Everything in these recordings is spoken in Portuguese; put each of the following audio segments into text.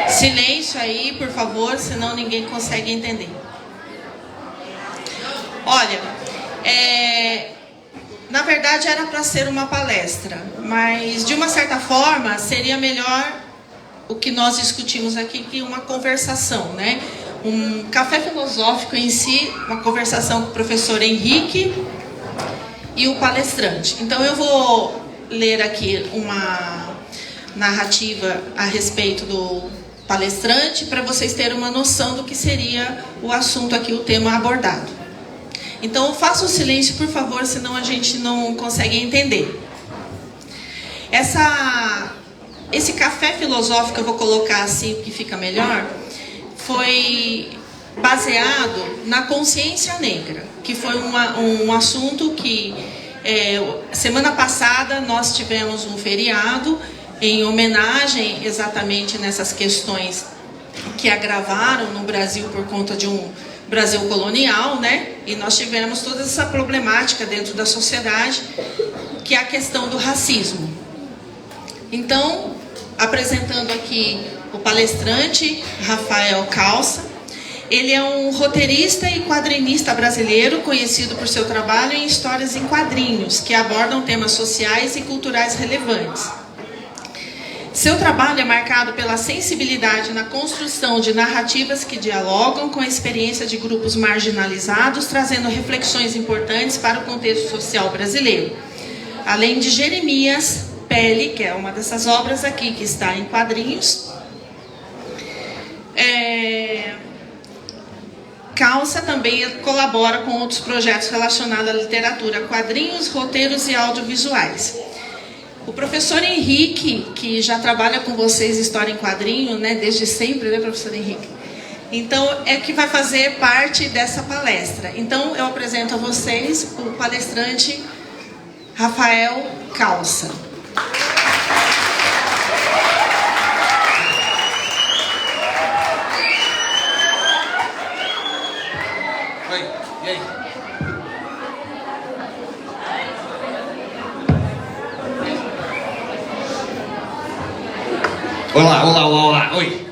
Silêncio aí, por favor, senão ninguém consegue entender. Olha, na verdade era para ser uma palestra, mas de uma certa forma seria melhor o que nós discutimos aqui que uma conversação, né? Um café filosófico em si, uma conversação com o professor Henrique e o palestrante. Então eu vou ler aqui uma narrativa a respeito do palestrante para vocês terem uma noção do que seria o assunto aqui, o tema abordado. Então faça o silêncio, por favor, senão a gente não consegue entender. Esse café filosófico, eu vou colocar assim que fica melhor, foi baseado na consciência negra, que foi um assunto que semana passada nós tivemos um feriado em homenagem exatamente nessas questões que agravaram no Brasil por conta de um Brasil colonial, né? E nós tivemos toda essa problemática dentro da sociedade, que é a questão do racismo. Então, apresentando aqui o palestrante Rafael Calça, ele é um roteirista e quadrinista brasileiro, conhecido por seu trabalho em histórias em quadrinhos, que abordam temas sociais e culturais relevantes. Seu trabalho é marcado pela sensibilidade na construção de narrativas que dialogam com a experiência de grupos marginalizados, trazendo reflexões importantes para o contexto social brasileiro. Além de Jeremias Pele, que é uma dessas obras aqui que está em quadrinhos, Calça também colabora com outros projetos relacionados à literatura, quadrinhos, roteiros e audiovisuais. O professor Henrique, que já trabalha com vocês história em quadrinho, né, desde sempre, né, professor Henrique? Então, é que vai fazer parte dessa palestra. Então, eu apresento a vocês o palestrante Rafael Calça. Oi, e aí? Olá, olá, olá, olá, oi.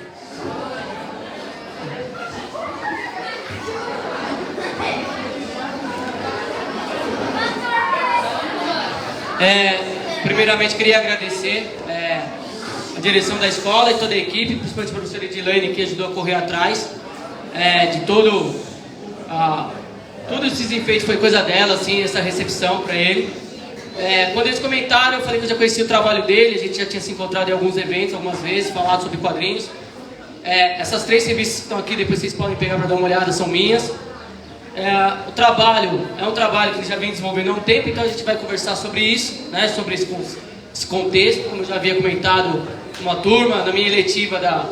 Primeiramente queria agradecer a direção da escola e toda a equipe, principalmente a professora Edilane, que ajudou a correr atrás de todos esses enfeites, foi coisa dela, assim, essa recepção para ele. Quando eles comentaram, eu falei que eu já conhecia o trabalho dele, a gente já tinha se encontrado em alguns eventos, algumas vezes, falado sobre quadrinhos. Essas 3 revistas que estão aqui, depois vocês podem pegar para dar uma olhada, são minhas. O trabalho é um trabalho que ele já vem desenvolvendo há um tempo, então a gente vai conversar sobre isso, né, sobre esse contexto, como eu já havia comentado com uma turma, na minha eletiva da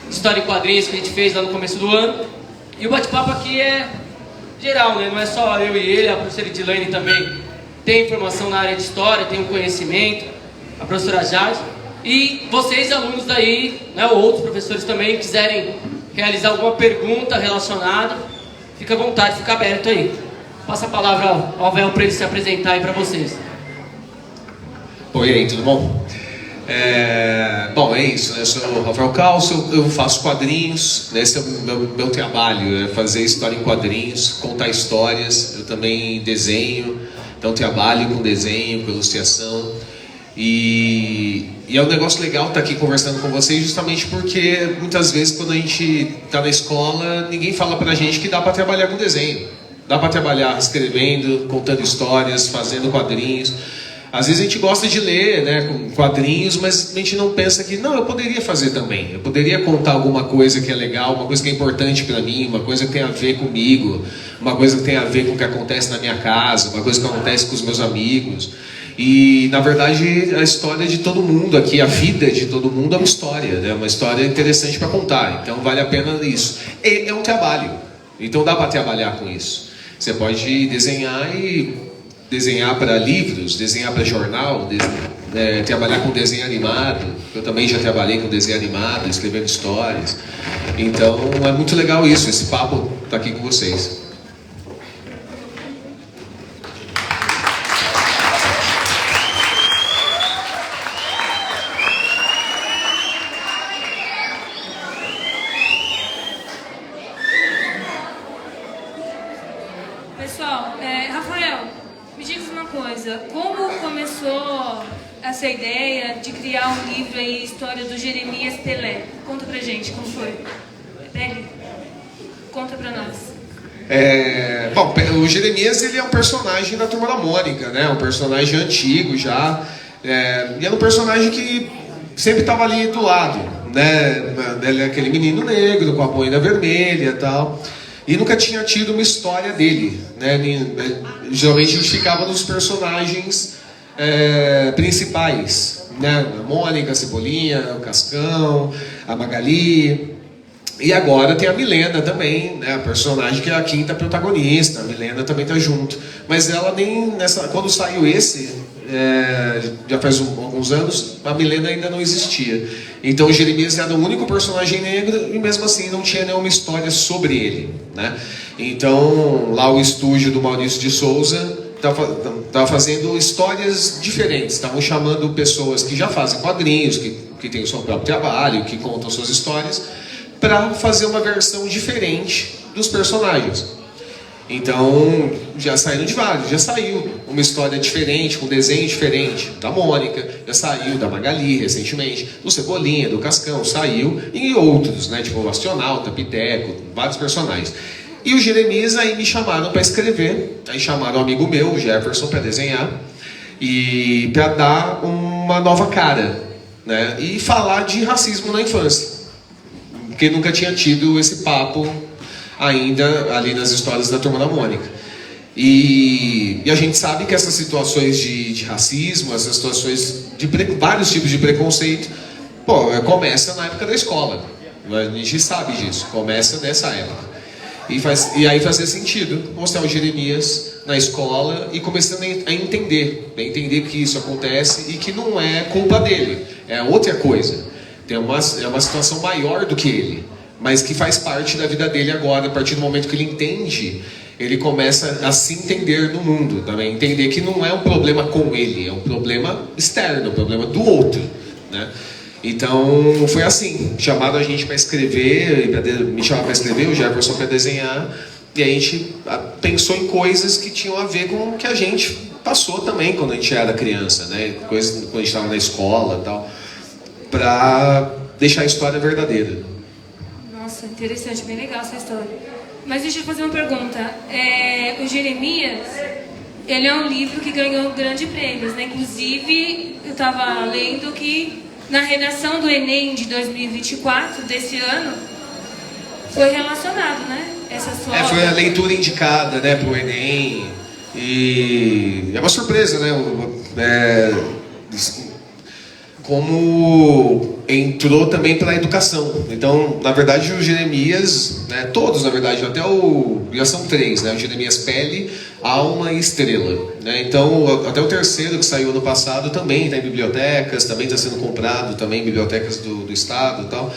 História em Quadrinhos que a gente fez lá no começo do ano. E o bate-papo aqui é geral, né, não é só eu e ele, a professora Edilane também tem informação na área de história, tem um conhecimento, a professora Jade, e vocês alunos daí, né, ou outros professores também, quiserem realizar alguma pergunta relacionada, fica à vontade, fica aberto aí. Passa a palavra ao Véu para ele se apresentar aí para vocês. Oi, aí, tudo bom? Bom, é isso, né? Eu sou o Rafael Calço, eu faço quadrinhos, né? Esse é o meu trabalho, é fazer história em quadrinhos, contar histórias. Eu também desenho, então trabalho com desenho, com ilustração. E é um negócio legal estar aqui conversando com vocês, justamente porque muitas vezes quando a gente está na escola, ninguém fala pra gente que dá para trabalhar com desenho. Dá para trabalhar escrevendo, contando histórias, fazendo quadrinhos. Às vezes a gente gosta de ler, né, com quadrinhos, mas a gente não pensa que, não, eu poderia fazer também. Eu poderia contar alguma coisa que é legal, uma coisa que é importante para mim, uma coisa que tem a ver comigo, uma coisa que tem a ver com o que acontece na minha casa, uma coisa que acontece com os meus amigos. E, na verdade, a história de todo mundo aqui, a vida de todo mundo é uma história, né? Uma história interessante para contar. Então, vale a pena isso. E é um trabalho. Então, dá para trabalhar com isso. Você pode desenhar para livros, desenhar para jornal, trabalhar com desenho animado. Eu também já trabalhei com desenho animado, escrevendo histórias. Então, é muito legal isso. Esse papo está aqui com vocês. coisa. Como começou essa ideia de criar um livro aí, História do Jeremias Pelé? Conta pra gente como foi. Pele, conta pra nós. Bom, o Jeremias, ele é um personagem da Turma da Mônica, né? Um personagem antigo já. E era um personagem que sempre estava ali do lado, né? Ele é aquele menino negro com a boina vermelha e tal. E nunca tinha tido uma história dele, né? Geralmente a gente ficava nos personagens principais, né? A Mônica, a Cebolinha, o Cascão, a Magali. E agora tem a Milena também, né? A personagem que é a quinta protagonista. A Milena também tá junto. Mas ela nem quando saiu esse, já faz alguns anos, a Milena ainda não existia. Então o Jeremias era o único personagem negro e mesmo assim não tinha nenhuma história sobre ele, né? Então lá o estúdio do Maurício de Souza estava fazendo histórias diferentes. Estavam chamando pessoas que já fazem quadrinhos, que têm o seu próprio trabalho, que contam suas histórias, para fazer uma versão diferente dos personagens. Então, já saíram de vários. Já saiu uma história diferente, com um desenho diferente da Mônica, já saiu da Magali recentemente, do Cebolinha, do Cascão, saiu, e outros, né, tipo o Astonauta, Piteco, vários personagens. E o Jeremias aí me chamaram para escrever, aí chamaram um amigo meu, o Jefferson, para desenhar, e para dar uma nova cara, né, e falar de racismo na infância. Porque nunca tinha tido esse papo ainda ali nas histórias da Turma da Mônica. E a gente sabe que essas situações de racismo, essas situações de vários tipos de preconceito, começa na época da escola. A gente sabe disso, começa nessa época. E aí fazia sentido mostrar o Jeremias na escola e começando a entender que isso acontece e que não é culpa dele, é outra coisa. É uma situação maior do que ele, mas que faz parte da vida dele agora. A partir do momento que ele entende, ele começa a se entender no mundo também, entender que não é um problema com ele, é um problema externo, um problema do outro, né? Então foi assim, chamaram a gente para escrever, me chamaram para escrever, o Jefferson para desenhar, e a gente pensou em coisas que tinham a ver com o que a gente passou também quando a gente era criança, né? Coisas quando a gente estava na escola e tal, para deixar a história verdadeira. Nossa, interessante, bem legal essa história. Mas deixa eu fazer uma pergunta. O Jeremias, ele é um livro que ganhou grandes prêmios, né? Inclusive, eu estava lendo que na redação do Enem de 2024, desse ano, foi relacionado, né? Essa sua foi a leitura indicada, né, para o Enem. E é uma surpresa, né? Como entrou também pela educação. Então, na verdade, o Jeremias, né, todos, na verdade, já são 3, né? O Jeremias Pele, Alma e Estrela, né? Então, até o terceiro, que saiu ano passado, também está em bibliotecas, também está sendo comprado também em bibliotecas do estado e tal.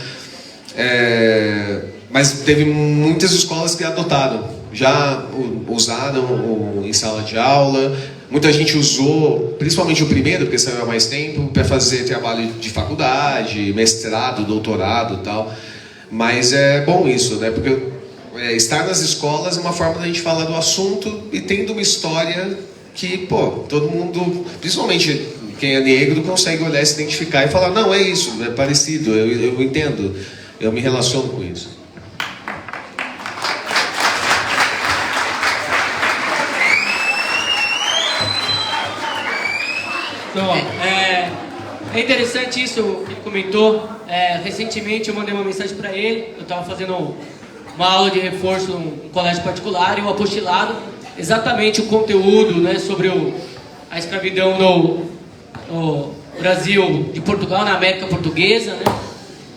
Mas teve muitas escolas que adotaram, já usaram em sala de aula. Muita gente usou, principalmente o primeiro, porque saiu há mais tempo, para fazer trabalho de faculdade, mestrado, doutorado e tal. Mas é bom isso, né? Porque estar nas escolas é uma forma da gente falar do assunto e tendo uma história que, todo mundo, principalmente quem é negro, consegue olhar, se identificar e falar, não, é isso, é parecido, eu entendo, eu me relaciono com isso. Então, é interessante isso que ele comentou. Recentemente eu mandei uma mensagem para ele. Eu estava fazendo uma aula de reforço num colégio particular e um apostilado, exatamente o conteúdo, né, sobre a escravidão no Brasil de Portugal, na América Portuguesa,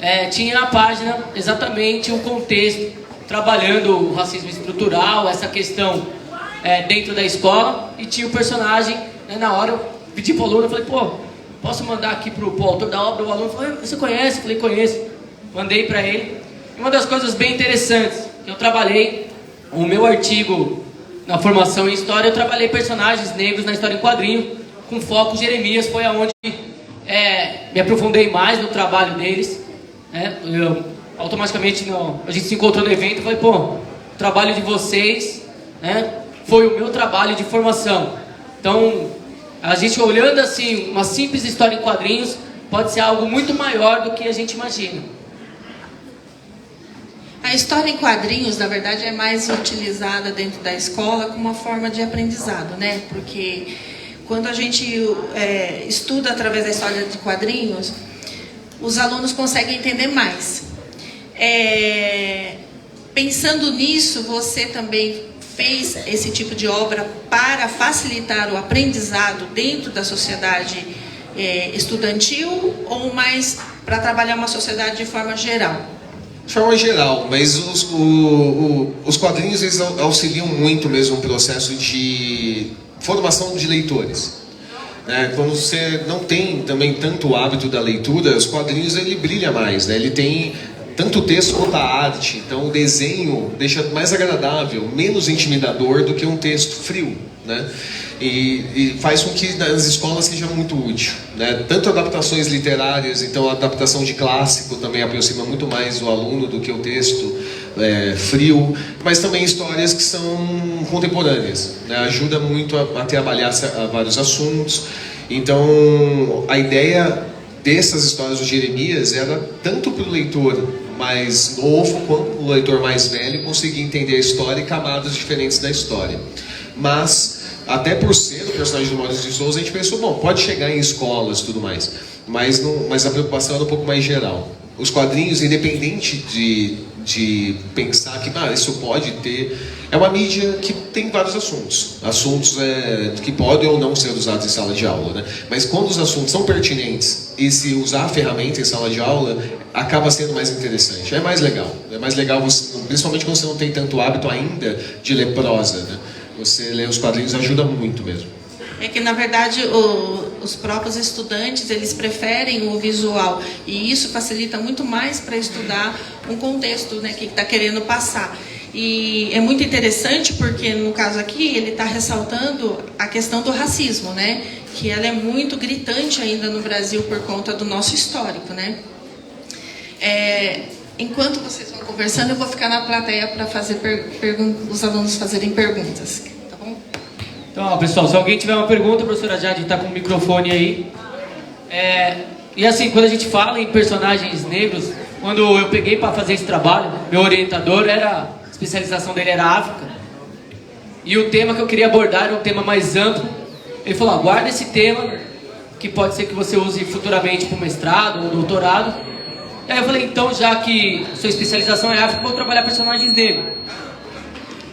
né? Tinha na página exatamente o contexto, trabalhando o racismo estrutural, essa questão dentro da escola, e tinha o personagem, né, na hora eu pedi pro aluno, eu falei, posso mandar aqui pro autor da obra? O aluno falou, você conhece? Eu falei, conheço. Mandei para ele. E uma das coisas bem interessantes, que eu trabalhei, o meu artigo na formação em História, eu trabalhei personagens negros na história em quadrinho, com foco Jeremias, foi aonde me aprofundei mais no trabalho deles. Automaticamente, a gente se encontrou no evento, eu falei, o trabalho de vocês, né, foi o meu trabalho de formação. Então, A gente olhando assim, uma simples história em quadrinhos, pode ser algo muito maior do que a gente imagina. A história em quadrinhos, na verdade, é mais utilizada dentro da escola como uma forma de aprendizado, né? Porque quando a gente estuda através da história de quadrinhos, os alunos conseguem entender mais. Pensando nisso, você também fez esse tipo de obra para facilitar o aprendizado dentro da sociedade estudantil ou mais para trabalhar uma sociedade de forma geral? De forma geral, mas os quadrinhos eles auxiliam muito mesmo no processo de formação de leitores. Quando você não tem também tanto hábito da leitura, os quadrinhos ele brilha mais, né? Ele tem tanto o texto quanto a arte, então o desenho deixa mais agradável, menos intimidador do que um texto frio, né? E faz com que nas escolas seja muito útil, né? Tanto adaptações literárias, então a adaptação de clássico também aproxima muito mais o aluno do que o texto frio, mas também histórias que são contemporâneas, né? Ajuda muito a trabalhar vários assuntos. Então a ideia dessas histórias do Jeremias era tanto para o leitor mais novo quanto o leitor mais velho conseguir entender a história e camadas diferentes da história. Mas até por ser o personagem do Maurício de Souza, a gente pensou, bom, pode chegar em escolas e tudo mais, mas a preocupação era um pouco mais geral. Os quadrinhos, independente de pensar que isso pode ter, é uma mídia que tem vários assuntos que podem ou não ser usados em sala de aula, né? Mas quando os assuntos são pertinentes e se usar a ferramenta em sala de aula, acaba sendo mais interessante, é mais legal, principalmente quando você não tem tanto hábito ainda de ler prosa, né? Você ler os quadrinhos ajuda muito mesmo. É que, na verdade, os próprios estudantes, eles preferem o visual. E isso facilita muito mais para estudar um contexto, né, que está querendo passar. E é muito interessante porque, no caso aqui, ele está ressaltando a questão do racismo, né? Que ela é muito gritante ainda no Brasil por conta do nosso histórico, né? Enquanto vocês vão conversando, eu vou ficar na plateia para fazer os alunos fazerem perguntas. Tá bom? Então, pessoal, se alguém tiver uma pergunta, a professora Jade está com o microfone aí. E assim, quando a gente fala em personagens negros, quando eu peguei para fazer esse trabalho, meu orientador a especialização dele era África. E o tema que eu queria abordar era um tema mais amplo. Ele falou, guarda esse tema, que pode ser que você use futuramente para o mestrado ou doutorado. E aí eu falei, então, já que sua especialização é África, vou trabalhar personagens negros.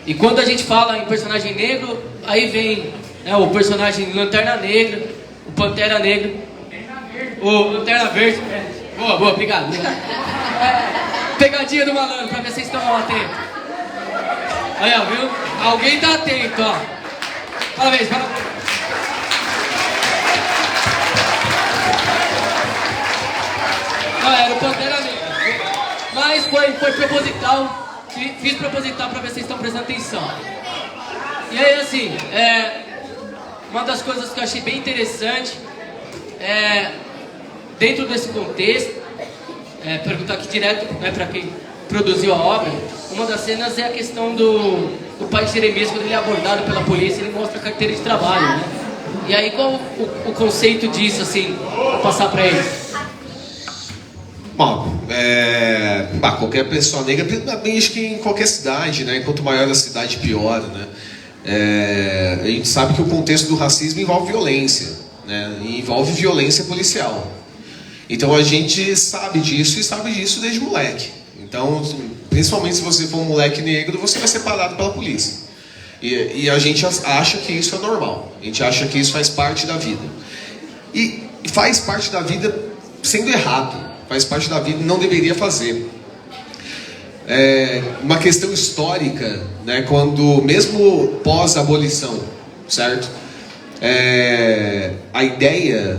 E quando a gente fala em personagem negro, aí vem o personagem Lanterna Negra, o Pantera Negra, o Lanterna Verde. Boa, obrigado. Pegadinha do malandro, pra ver se vocês estão atentos. Aí, ó, viu? Alguém tá atento, ó. Parabéns. Era o Pantera Negra. Mas foi proposital. Fiz proposital pra ver se vocês estão prestando atenção. E aí, assim, uma das coisas que eu achei bem interessante dentro desse contexto, perguntar aqui direto, né, para quem produziu a obra, uma das cenas é a questão do pai de Jeremias, quando ele é abordado pela polícia, ele mostra a carteira de trabalho, né? E aí, qual o conceito disso, assim, pra passar para eles? Bom, qualquer pessoa negra, acho que em qualquer cidade, né? Quanto maior a cidade, pior, né? A gente sabe que o contexto do racismo envolve violência, né? E envolve violência policial. Então a gente sabe disso e sabe disso desde moleque. Então, principalmente se você for um moleque negro, você vai ser parado pela polícia. E a gente acha que isso é normal. A gente acha que isso faz parte da vida. E faz parte da vida sendo errado. Faz parte da vida e não deveria fazer. Uma questão histórica, né, quando mesmo pós-abolição, certo? A ideia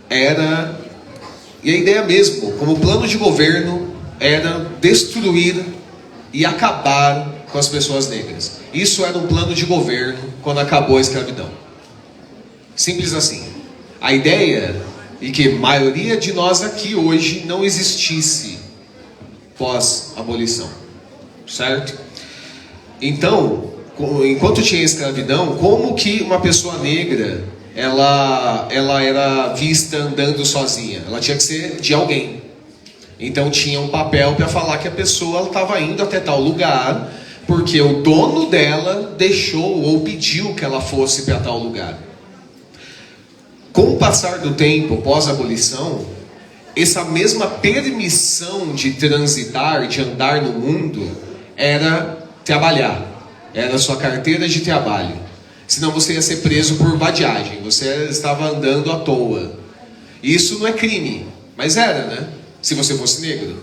era, e a ideia mesmo, como plano de governo, era destruir e acabar com as pessoas negras. Isso era um plano de governo quando acabou a escravidão. Simples assim. A ideia e que a maioria de nós aqui hoje não existisse pós-abolição, certo? Então, enquanto tinha escravidão, como que uma pessoa negra ela era vista andando sozinha. Ela tinha que ser de alguém. Então tinha um papel para falar que a pessoa estava indo até tal lugar, porque o dono dela deixou ou pediu que ela fosse para tal lugar. Com o passar do tempo, pós-abolição, essa mesma permissão de transitar, de andar no mundo, era trabalhar. Era a sua carteira de trabalho. Senão você ia ser preso por vadiagem. Você estava andando à toa. Isso não é crime, mas era, né? Se você fosse negro.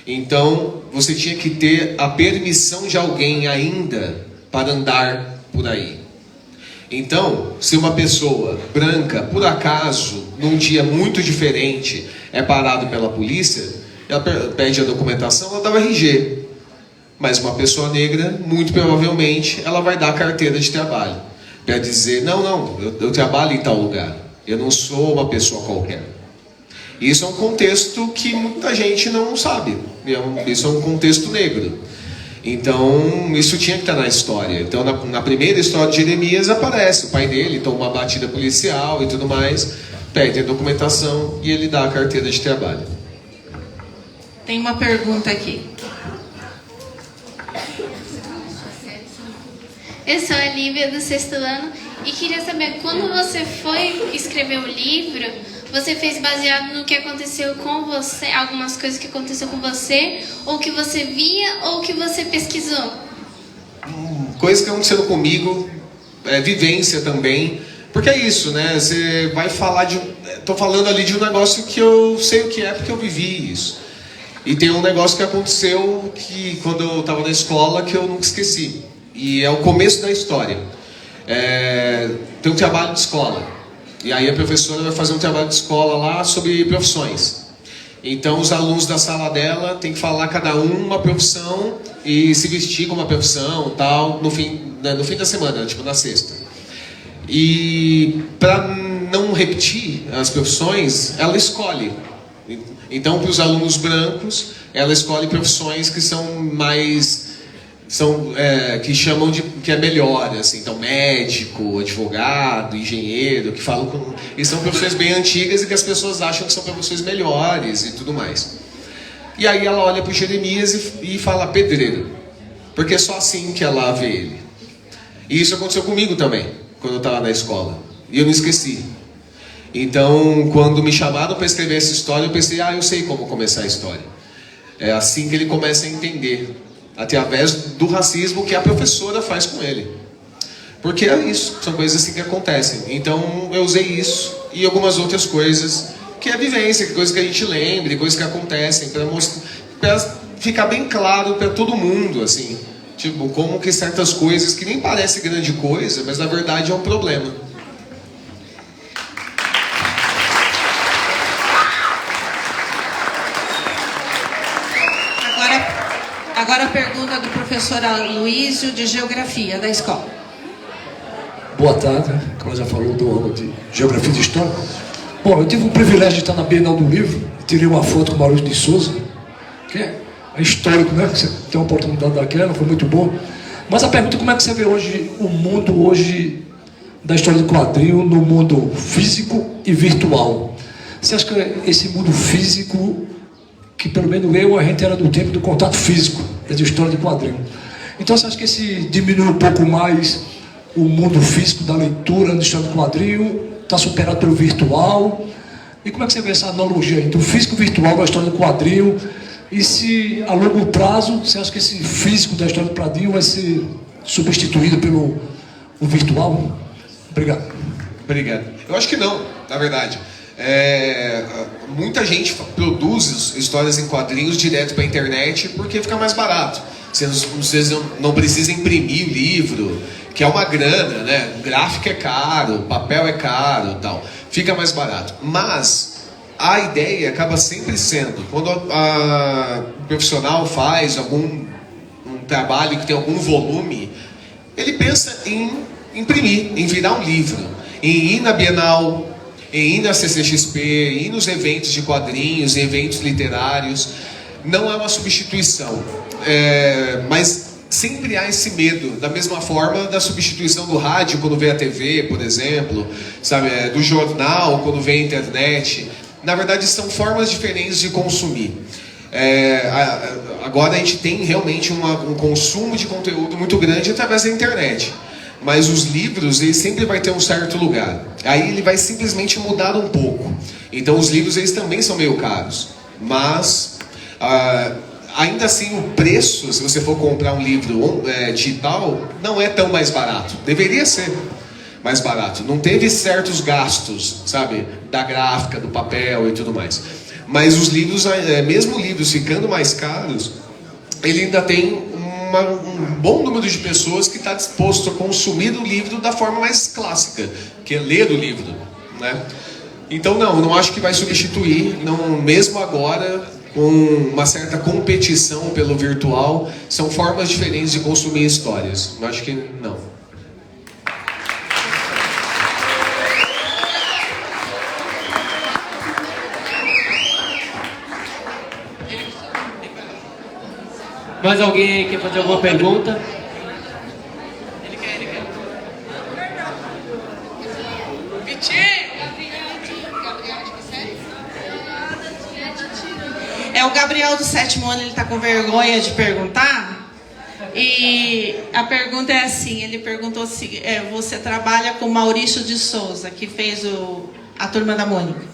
Então, você tinha que ter a permissão de alguém ainda para andar por aí. Então, se uma pessoa branca, por acaso, num dia muito diferente, é parado pela polícia, ela pede a documentação, ela dá o RG. Mas uma pessoa negra, muito provavelmente, ela vai dar a carteira de trabalho. Para dizer, não, eu trabalho em tal lugar. Eu não sou uma pessoa qualquer. Isso é um contexto que muita gente não sabe. Isso é um contexto negro. Então, isso tinha que estar na história. Então, na primeira história de Jeremias aparece o pai dele, toma uma batida policial e tudo mais, pede a documentação e ele dá a carteira de trabalho. Tem uma pergunta aqui. Eu sou a Lívia, do 6º ano, e queria saber, quando você foi escrever o livro, você fez baseado no que aconteceu com você, algumas coisas que aconteceu com você, ou que você via, ou que você pesquisou? Coisas que aconteceram comigo, vivência também, porque é isso, né? Você vai falar de... Estou falando ali de um negócio que eu sei o que é, porque eu vivi isso. E tem um negócio que aconteceu que quando eu estava na escola que eu nunca esqueci. E é o começo da história. Tem um trabalho de escola. E aí a professora vai fazer um trabalho de escola lá sobre profissões. Então os alunos da sala dela tem que falar cada um uma profissão e se vestir com uma profissão, tal, no fim da semana, tipo na sexta. E para não repetir as profissões, ela escolhe. Então para os alunos brancos, ela escolhe profissões que são mais... que chamam de que é melhor, assim, então médico, advogado, engenheiro, que falam com... E são profissões bem antigas e que as pessoas acham que são profissões melhores e tudo mais. E aí ela olha para o Jeremias e fala pedreiro, porque é só assim que ela vê ele. E isso aconteceu comigo também, quando eu estava na escola, e eu não esqueci. Então, quando me chamaram para escrever essa história, eu pensei, eu sei como começar a história. É assim que ele começa a entender, através do racismo que a professora faz com ele. Porque é isso, são coisas assim que acontecem. Então eu usei isso e algumas outras coisas, que é vivência, coisas que a gente lembra, coisas que acontecem, para ficar bem claro para todo mundo, assim, tipo, como que certas coisas que nem parece grande coisa, mas na verdade é um problema. Agora a pergunta do professor Aloysio, de Geografia, da escola. Boa tarde, como já falou, do aula de Geografia e de História. Bom, eu tive o privilégio de estar na Bienal do Livro, tirei uma foto com o Maurício de Souza, que é histórico, né? Você tem uma oportunidade daquela, foi muito bom. Mas a pergunta é como é que você vê hoje o mundo hoje da história do quadrinho no mundo físico e virtual? Você acha que esse mundo físico, que pelo menos a gente era do tempo do contato físico, da história de quadrinho. Então você acha que esse diminui um pouco mais o mundo físico da leitura da história do quadrinho, está superado pelo virtual? E como é que você vê essa analogia entre o físico e o virtual da história do quadrinho? E se a longo prazo, você acha que esse físico da história do quadrinho vai ser substituído pelo virtual? Obrigado. Obrigado. Eu acho que não, na verdade. Muita gente produz histórias em quadrinhos direto para a internet porque fica mais barato. Vocês não precisam imprimir o livro, que é uma grana, né? O gráfico é caro, o papel é caro, tal. Fica mais barato. Mas a ideia acaba sempre sendo, quando o profissional faz um trabalho que tem algum volume, ele pensa em imprimir, em virar um livro, em ir na Bienal, em ir na CCXP, em ir nos eventos de quadrinhos, em eventos literários. Não é uma substituição, mas sempre há esse medo, da mesma forma da substituição do rádio quando vem a TV, por exemplo, sabe, do jornal quando vem a internet. Na verdade, são formas diferentes de consumir. Agora a gente tem realmente um consumo de conteúdo muito grande através da internet. Mas os livros, eles sempre vai ter um certo lugar. Aí ele vai simplesmente mudar um pouco. Então os livros, eles também são meio caros. Mas ainda assim, o preço, se você for comprar um livro digital, não é tão mais barato. Deveria ser mais barato. Não teve certos gastos, sabe? Da gráfica, do papel e tudo mais. Mas os livros, mesmo livros ficando mais caros, ele ainda tem um bom número de pessoas que está disposto a consumir o livro da forma mais clássica, que é ler o livro, né? Então não acho que vai substituir, não, mesmo agora, com uma certa competição pelo virtual, são formas diferentes de consumir histórias. Eu acho que não. Mais alguém quer fazer alguma pergunta? Ele quer. É o Gabriel do 7º ano, ele está com vergonha de perguntar. E a pergunta é assim, ele perguntou se você trabalha com Maurício de Souza, que fez a Turma da Mônica.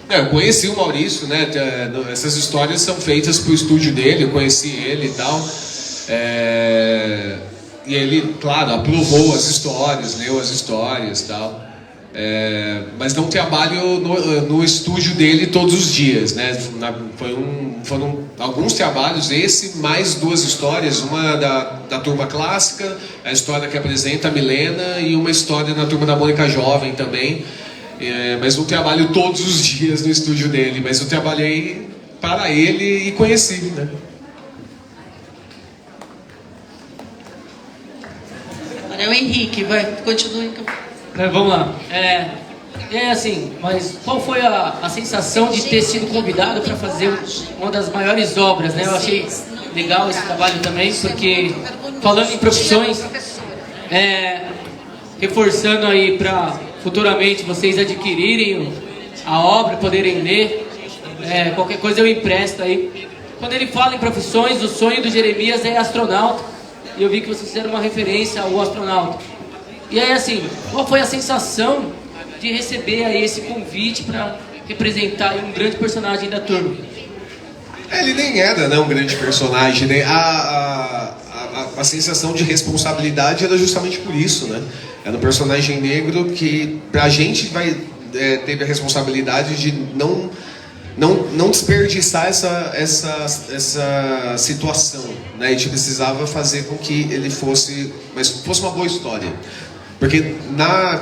Eu conheci o Maurício, né? Essas histórias são feitas pro estúdio dele, eu conheci ele e tal. E ele, claro, aprovou as histórias, leu as histórias e tal. Mas não trabalho no estúdio dele todos os dias, né? Foram alguns trabalhos, esse mais 2 histórias, uma da Turma Clássica, a história que apresenta a Milena, e uma história na Turma da Mônica Jovem também. Mas não trabalho todos os dias no estúdio dele, mas eu trabalhei para ele e conheci, né? Agora é o Henrique, continue. Vamos lá. Assim, mas qual foi a sensação de ter sido convidado para fazer uma das maiores obras, né? Eu achei legal esse trabalho também, porque falando em profissões, reforçando aí para futuramente vocês adquirirem a obra, poderem ler, qualquer coisa eu empresto aí. Quando ele fala em profissões, o sonho do Jeremias é astronauta, e eu vi que vocês fizeram uma referência ao astronauta. E aí assim, qual foi a sensação de receber aí esse convite para representar aí um grande personagem da turma? Ele nem era, né, um grande personagem, né? A sensação de responsabilidade era justamente por isso, né? Era um personagem negro que, pra gente, teve a responsabilidade de não desperdiçar essa situação, né? A gente precisava fazer com que ele fosse uma boa história. Porque,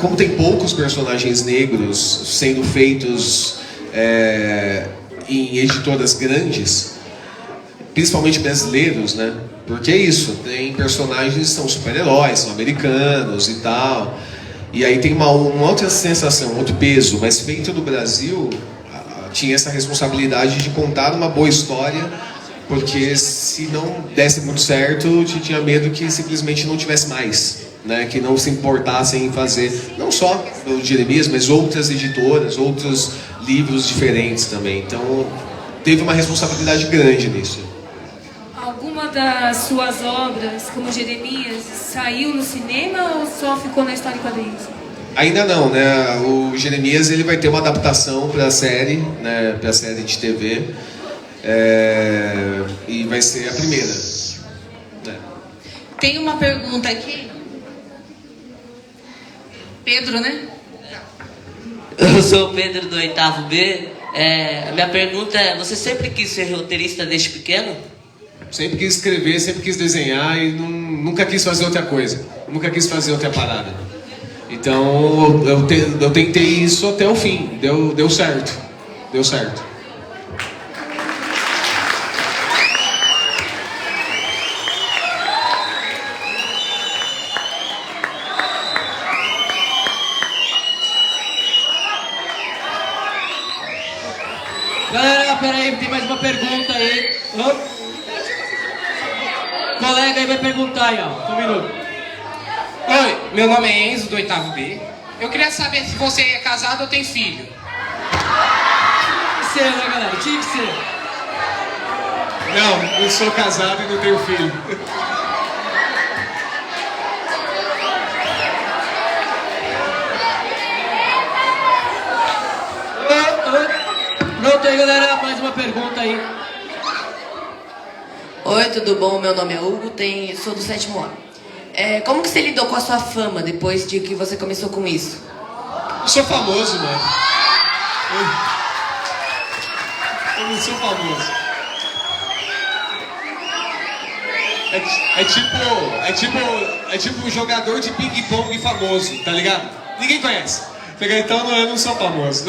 como tem poucos personagens negros sendo feitos em editoras grandes, principalmente brasileiros, né? Porque é isso, tem personagens que são super-heróis, são americanos e tal. E aí tem uma outra sensação, um outro peso, mas feito no Brasil, tinha essa responsabilidade de contar uma boa história, porque se não desse muito certo, tinha medo que simplesmente não tivesse mais, né? Que não se importassem em fazer, não só o Jeremias, mas outras editoras, outros livros diferentes também. Então, teve uma responsabilidade grande nisso. Alguma das suas obras, como Jeremias, saiu no cinema ou só ficou na história em quadrinhos? Ainda não, né? O Jeremias, ele vai ter uma adaptação para a série, né? Para a série de TV, e vai ser a primeira. Né? Tem uma pergunta aqui. Pedro, né? Eu sou o Pedro do 8º B. A minha pergunta é: você sempre quis ser roteirista desde pequeno? Sempre quis escrever, sempre quis desenhar e nunca quis fazer outra coisa. Nunca quis fazer outra parada. Então eu tentei isso até o fim. Deu certo. Deu certo. Galera, peraí, tem mais uma pergunta aí. colega aí vai perguntar aí, ó. Um minuto. Oi, meu nome é Enzo, do 8º B. Eu queria saber se você é casado ou tem filho. Tinha que ser, né, galera? Tinha que ser. Não, eu sou casado e não tenho filho. Pronto aí, galera. Mais uma pergunta aí. Oi, tudo bom? Meu nome é Hugo, sou do 7º ano. Como que você lidou com a sua fama depois de que você começou com isso? Eu sou famoso, mano. Eu não sou famoso. É tipo um jogador de ping-pong famoso, tá ligado? Ninguém conhece. Então eu não sou famoso.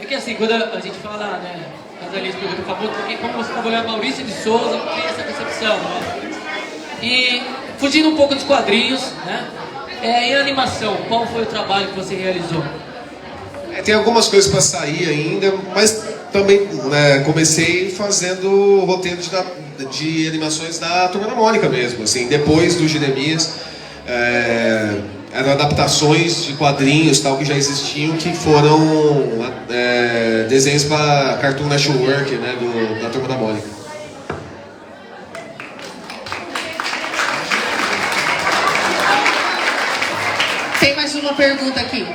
É que assim, quando a gente fala, né, Casalista pergunta famoso, porque como você trabalhou em Maurício de Souza, tem essa percepção, né? E fugindo um pouco dos quadrinhos, né? Em animação, qual foi o trabalho que você realizou? Tem algumas coisas para sair ainda, mas também comecei fazendo roteiro de animações da Turma da Mônica mesmo, assim, depois do Jeremias. Eram adaptações de quadrinhos tal que já existiam, que foram desenhos para Cartoon Network, né, da Turma da Mônica. Tem mais uma pergunta aqui.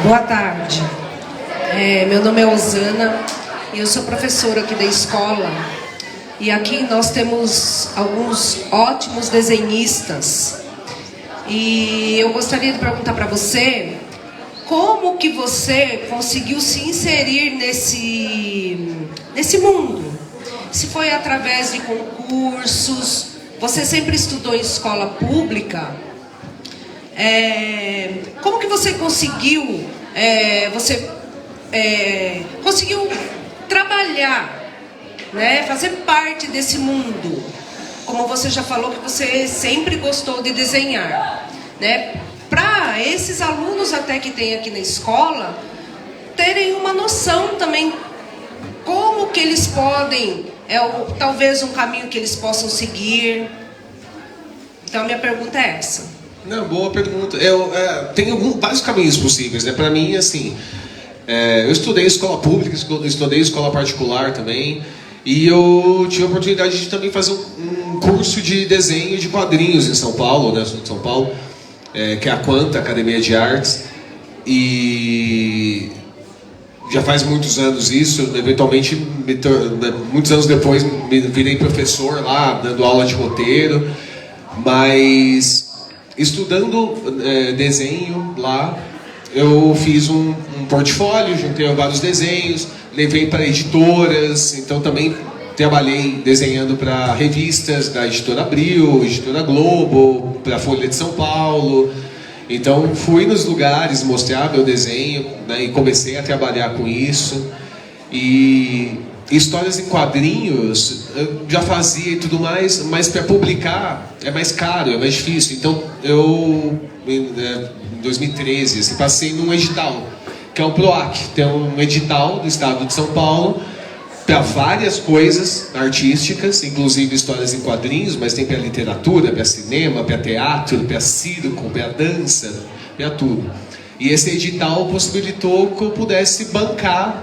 Boa tarde. Meu nome é Osana e eu sou professora aqui da escola. E aqui nós temos alguns ótimos desenhistas. E eu gostaria de perguntar para você como que você conseguiu se inserir nesse mundo. Se foi através de concursos, você sempre estudou em escola pública. Como que você conseguiu, conseguiu trabalhar, né, fazer parte desse mundo? Como você já falou que você sempre gostou de desenhar, né? Para esses alunos até que tem aqui na escola terem uma noção também como que eles podem, talvez um caminho que eles possam seguir. Então a minha pergunta é essa. Não, boa pergunta. Tem vários caminhos possíveis, né? Para mim, assim, eu estudei escola pública, estudei escola particular também, e eu tive a oportunidade de também fazer um curso de desenho de quadrinhos em São Paulo, né? Sou de São Paulo, que é a Quanta, Academia de Artes, e já faz muitos anos isso. Eventualmente, muitos anos depois, me virei professor lá, dando aula de roteiro, mas estudando desenho lá, eu fiz um portfólio, juntei vários desenhos, levei para editoras, então também trabalhei desenhando para revistas da Editora Abril, Editora Globo, para a Folha de São Paulo. Então fui nos lugares mostrar meu desenho, né, e comecei a trabalhar com isso. E histórias em quadrinhos eu já fazia e tudo mais, mas para publicar é mais caro, é mais difícil. Então eu, em 2013, assim, passei num edital, que é o PROAC, tem um edital do estado de São Paulo para várias coisas artísticas, inclusive histórias em quadrinhos, mas tem para literatura, para cinema, para teatro, para circo, para dança, para tudo. E esse edital possibilitou que eu pudesse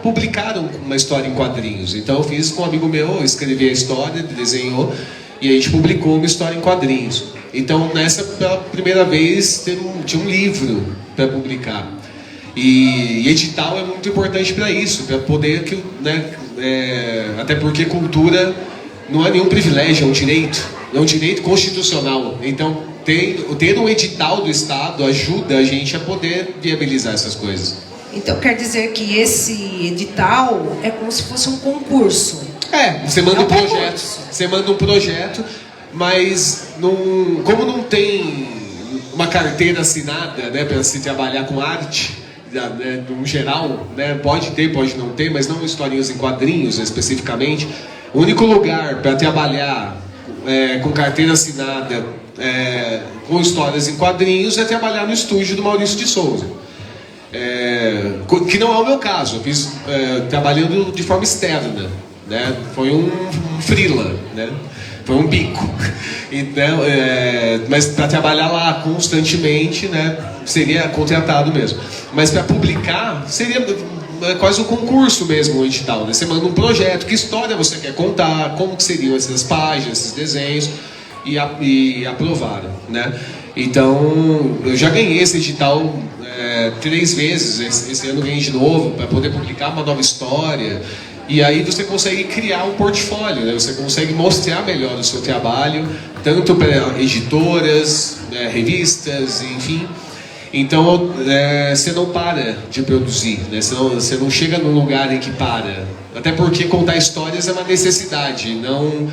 publicar uma história em quadrinhos. Então eu fiz com um amigo meu, eu escrevi a história, ele desenhou, e a gente publicou uma história em quadrinhos. Então nessa, pela primeira vez, tinha um livro para publicar. E edital é muito importante para isso, para poder, né, até porque cultura não é nenhum privilégio, é um direito constitucional. Então ter um edital do Estado ajuda a gente a poder viabilizar essas coisas. Então quer dizer que esse edital é como se fosse um concurso. Você manda você manda um projeto, mas como não tem uma carteira assinada, né, para se trabalhar com arte, né, no geral, né, pode ter, pode não ter, mas não historinhas em quadrinhos especificamente. O único lugar para trabalhar com carteira assinada com histórias em quadrinhos é trabalhar no estúdio do Maurício de Souza. que não é o meu caso. Eu fiz trabalhando de forma externa, né? Foi um freela, né? Foi um bico. Então, mas para trabalhar lá constantemente, né, seria contratado mesmo. Mas para publicar, seria quase um concurso mesmo, o edital, né? Você manda um projeto, que história você quer contar, como que seriam essas páginas, esses desenhos, e aprovaram, né? Então, eu já ganhei esse edital 3 vezes, esse ano ganhei de novo, para poder publicar uma nova história. E aí você consegue criar um portfólio, né? Você consegue mostrar melhor o seu trabalho, tanto para editoras, revistas, enfim. Então, você não para de produzir, né? Você não chega num lugar em que para. Até porque contar histórias é uma necessidade, não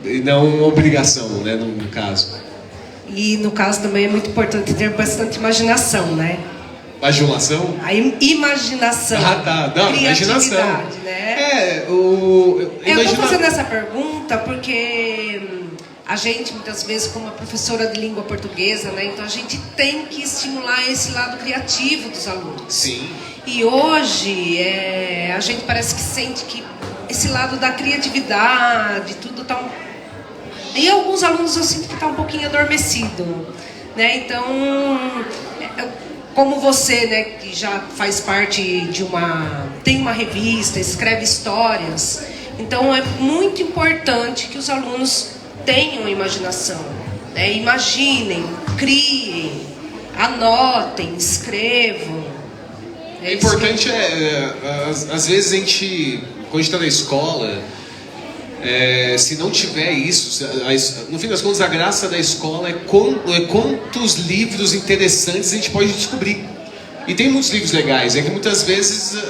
uma obrigação, né? No caso. E no caso também é muito importante ter bastante imaginação, né? Bajulação? A imaginação. Tá. Não, imaginação. Né? Eu estou fazendo essa pergunta porque a gente, muitas vezes, como professora de língua portuguesa, né? Então a gente tem que estimular esse lado criativo dos alunos. Sim. E hoje a gente parece que sente que esse lado da criatividade, tudo tá e alguns alunos eu sinto que está um pouquinho adormecido, né? Então, como você, né, que já faz parte tem uma revista, escreve histórias, então é muito importante que os alunos tenham imaginação, né? Imaginem, criem, anotem, escrevam. É importante, às vezes a gente, quando a gente está na escola, se não tiver isso, no fim das contas a graça da escola é quantos livros interessantes a gente pode descobrir. E tem muitos livros legais, é que muitas vezes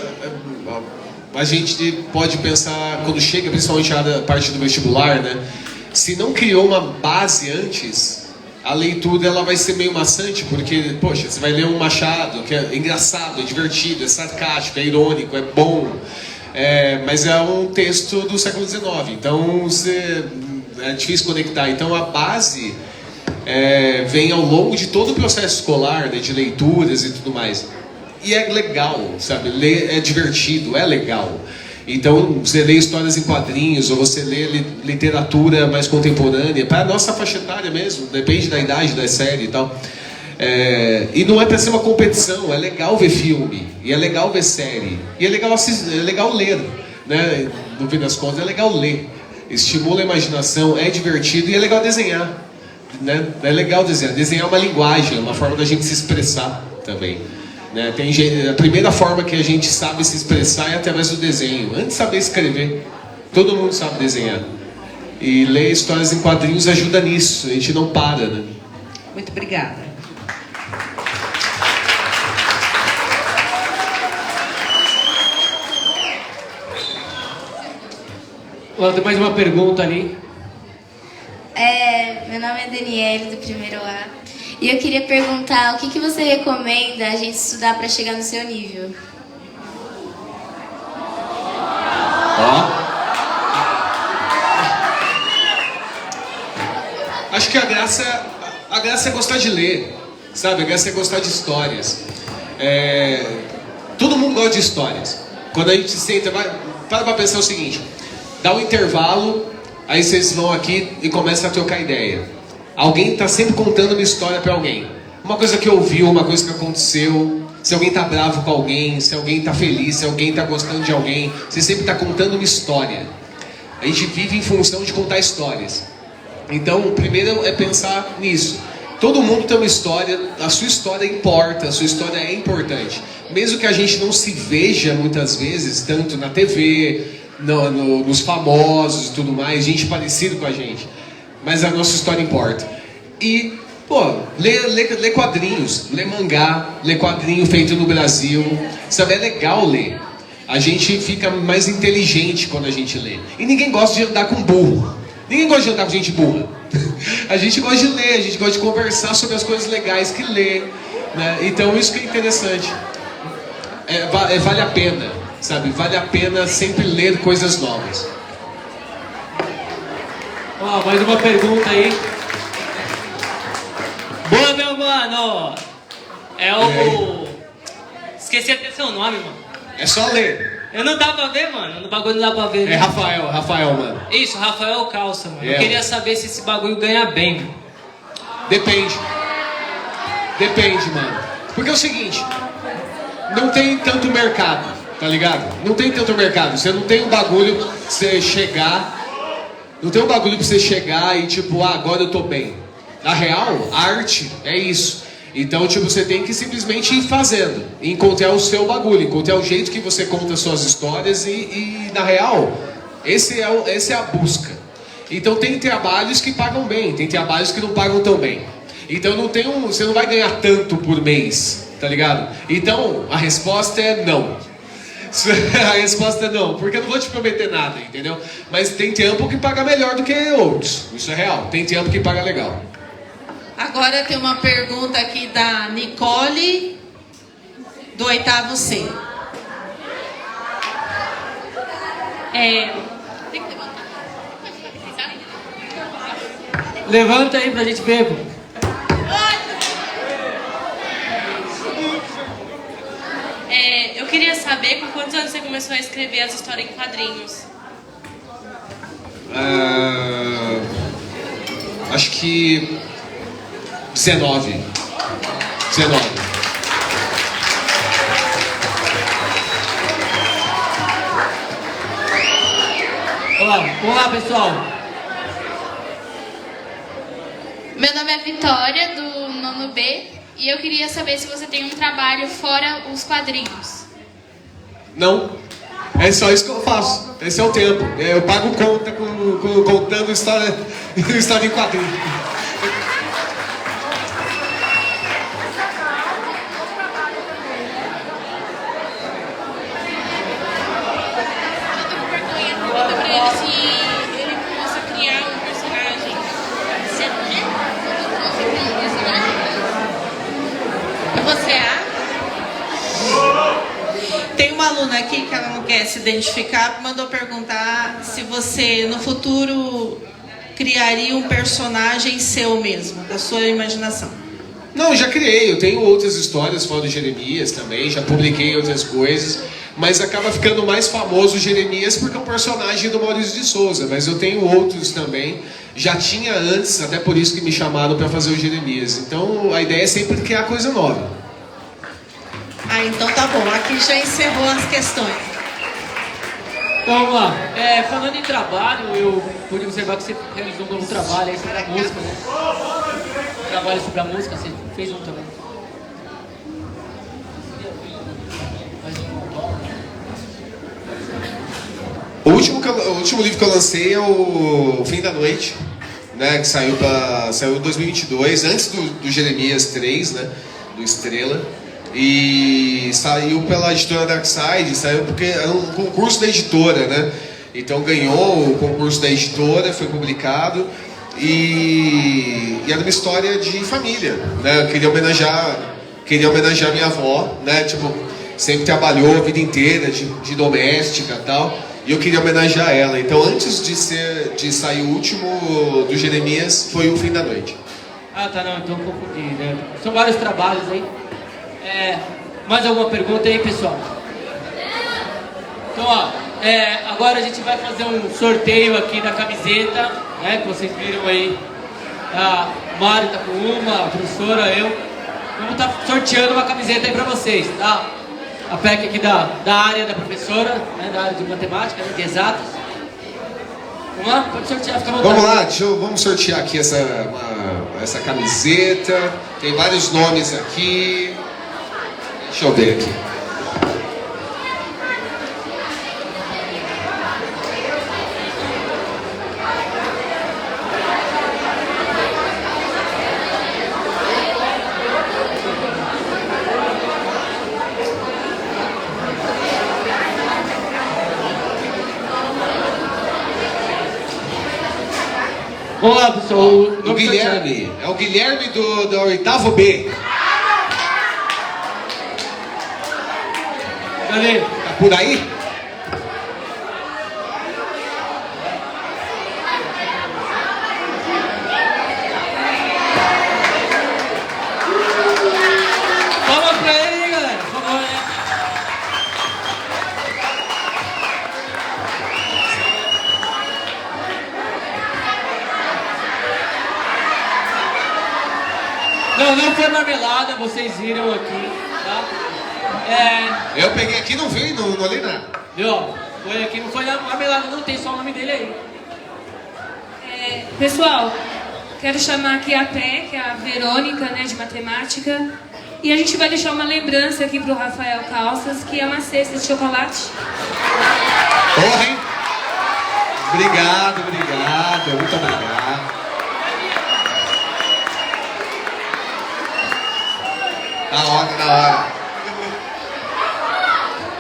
a gente pode pensar, quando chega principalmente a parte do vestibular, né? Se não criou uma base antes, a leitura ela vai ser meio maçante, porque, poxa, você vai ler um Machado, que é engraçado, é divertido, é sarcástico, é irônico, é bom. Mas é um texto do século XIX, então é difícil conectar. Então a base vem ao longo de todo o processo escolar, né, de leituras e tudo mais. E é legal, sabe? Ler é divertido, é legal. Então você lê histórias em quadrinhos, ou você lê literatura mais contemporânea, para a nossa faixa etária mesmo, depende da idade da série e tal. E não é para ser uma competição, é legal ver filme, e é legal ver série, e é legal ler, né? No fim das contas, é legal ler, estimula a imaginação, é divertido e é legal desenhar, né? É legal desenhar é uma linguagem, é uma forma da gente se expressar também, né? A primeira forma que a gente sabe se expressar é através do desenho, antes de saber escrever, todo mundo sabe desenhar, e ler histórias em quadrinhos ajuda nisso, a gente não para, né? Muito obrigada. Tem mais uma pergunta ali. Meu nome é Daniele, do primeiro A. E eu queria perguntar o que você recomenda a gente estudar para chegar no seu nível? Acho que a graça é gostar de ler, sabe? A graça é gostar de histórias. Todo mundo gosta de histórias. Quando a gente senta, para pensar o seguinte: dá um intervalo, aí vocês vão aqui e começam a trocar ideia. Alguém está sempre contando uma história para alguém. Uma coisa que ouviu, uma coisa que aconteceu. Se alguém está bravo com alguém, se alguém está feliz, se alguém está gostando de alguém. Você sempre está contando uma história. A gente vive em função de contar histórias. Então, o primeiro é pensar nisso. Todo mundo tem uma história, a sua história importa, a sua história é importante. Mesmo que a gente não se veja muitas vezes, tanto na TV, nos famosos e tudo mais, gente parecida com a gente, mas a nossa história importa. E, lê quadrinhos, lê mangá, lê quadrinho feito no Brasil, sabe, é legal ler. A gente fica mais inteligente quando a gente lê. E ninguém gosta de andar com burro, ninguém gosta de andar com gente burra. A gente gosta de ler, a gente gosta de conversar sobre as coisas legais que lê, né? Então isso que é interessante, vale a pena, sabe? Vale a pena sempre ler coisas novas. Mais uma pergunta aí. Boa, meu mano! Esqueci até seu nome, mano. É só ler. Eu não dá pra ver, mano. No bagulho não dá pra ver. É né? Rafael, mano. Isso, Rafael Calça, mano. É. Eu queria saber se esse bagulho ganha bem, mano. Depende, mano. Porque é o seguinte, não tem tanto mercado, tá ligado? Não tem tanto mercado. Você não tem um bagulho pra você chegar. Não tem um bagulho pra você chegar e tipo, agora eu tô bem. Na real, arte é isso. Então, tipo, você tem que simplesmente ir fazendo, encontrar o seu bagulho, encontrar o jeito que você conta suas histórias e na real, essa é a busca. Então tem trabalhos que pagam bem, tem trabalhos que não pagam tão bem. Então você não vai ganhar tanto por mês, tá ligado? Então a resposta é não. A resposta é não, porque eu não vou te prometer nada, entendeu? Mas tem tempo que paga melhor do que outros, isso é real. Tem tempo que paga legal. Agora tem uma pergunta aqui da Nicole, do 8º C. Levanta aí pra gente ver, pô. Eu queria saber com quantos anos você começou a escrever as histórias em quadrinhos? Acho que 19. Vamos lá, pessoal. Meu nome é Vitória, do 9º B, e eu queria saber se você tem um trabalho fora os quadrinhos. Não. É só isso que eu faço. Esse é o tempo. Eu pago conta contando história em quadrinho. Tem uma aluna aqui que ela não quer se identificar, mandou perguntar se você no futuro criaria um personagem seu mesmo, da sua imaginação. Não, já criei. Eu tenho outras histórias fora do Jeremias também, já publiquei outras coisas, mas acaba ficando mais famoso o Jeremias porque é um personagem do Maurício de Souza, mas eu tenho outros também. Já tinha antes, até por isso que me chamaram para fazer o Jeremias. Então a ideia é sempre criar coisa nova. Ah, então tá bom. Aqui já encerrou as questões. Então vamos lá. Falando em trabalho, eu pude observar que você realizou um novo trabalho aí sobre a música, né? Trabalho sobre a música, você fez um também. O último livro que eu lancei é o Fim da Noite, né? Que saiu em 2022, antes do Jeremias 3, né? Do Estrela. E saiu pela editora Darkside, saiu porque era um concurso da editora, né? Então ganhou o concurso da editora, foi publicado e era uma história de família, né? Eu queria homenagear minha avó, né? Tipo, sempre trabalhou a vida inteira de doméstica e tal, e eu queria homenagear ela. Então antes de sair o último do Jeremias, foi o Fim da Noite. Ah, tá, não, então confundi, né? São vários trabalhos aí. Mais alguma pergunta aí, pessoal? Então, ó, agora a gente vai fazer um sorteio aqui da camiseta, né? Que vocês viram aí. A Mari tá com uma, a professora, eu. Vamos estar sorteando uma camiseta aí pra vocês, tá? A PEC aqui da área da professora, né? Da área de matemática, né? De exatas. Vamos lá? Pode sortear, fica à vontade. Vamos lá, vamos sortear aqui essa camiseta. Tem vários nomes aqui. Deixa eu ver aqui. Vamos lá, pessoal. O Guilherme. É o Guilherme do 8º B. Cadê? Tá por aí? Palmas pra ele, galera. Por favor, né? não foi marmelada, vocês viram aqui, tá? Eu peguei aqui e não vi, não olhei nada. Viu? Foi aqui, não foi marmelada, não tem só o nome dele aí. Pessoal, quero chamar aqui a Pé, que é a Verônica, né, de matemática. E a gente vai deixar uma lembrança aqui pro Rafael Calças, que é uma cesta de chocolate. Porra, hein? Obrigado, muito obrigado. Na hora.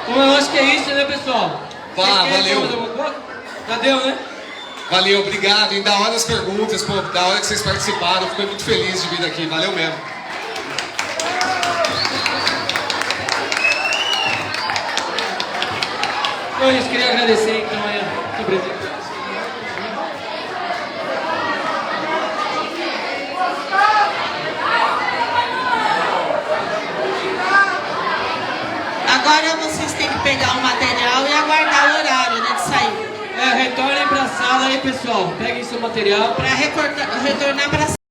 Bom, eu acho que é isso, né, pessoal? Valeu. Já deu, né? Valeu, obrigado. E da hora as perguntas, pô, da hora que vocês participaram, fiquei muito feliz de vir aqui. Valeu mesmo. Eu queria agradecer, então, aí, a presença. Agora vocês têm que pegar o material e aguardar o horário, né, de sair. Retornem pra sala aí, pessoal. Peguem seu material. Para retornar para a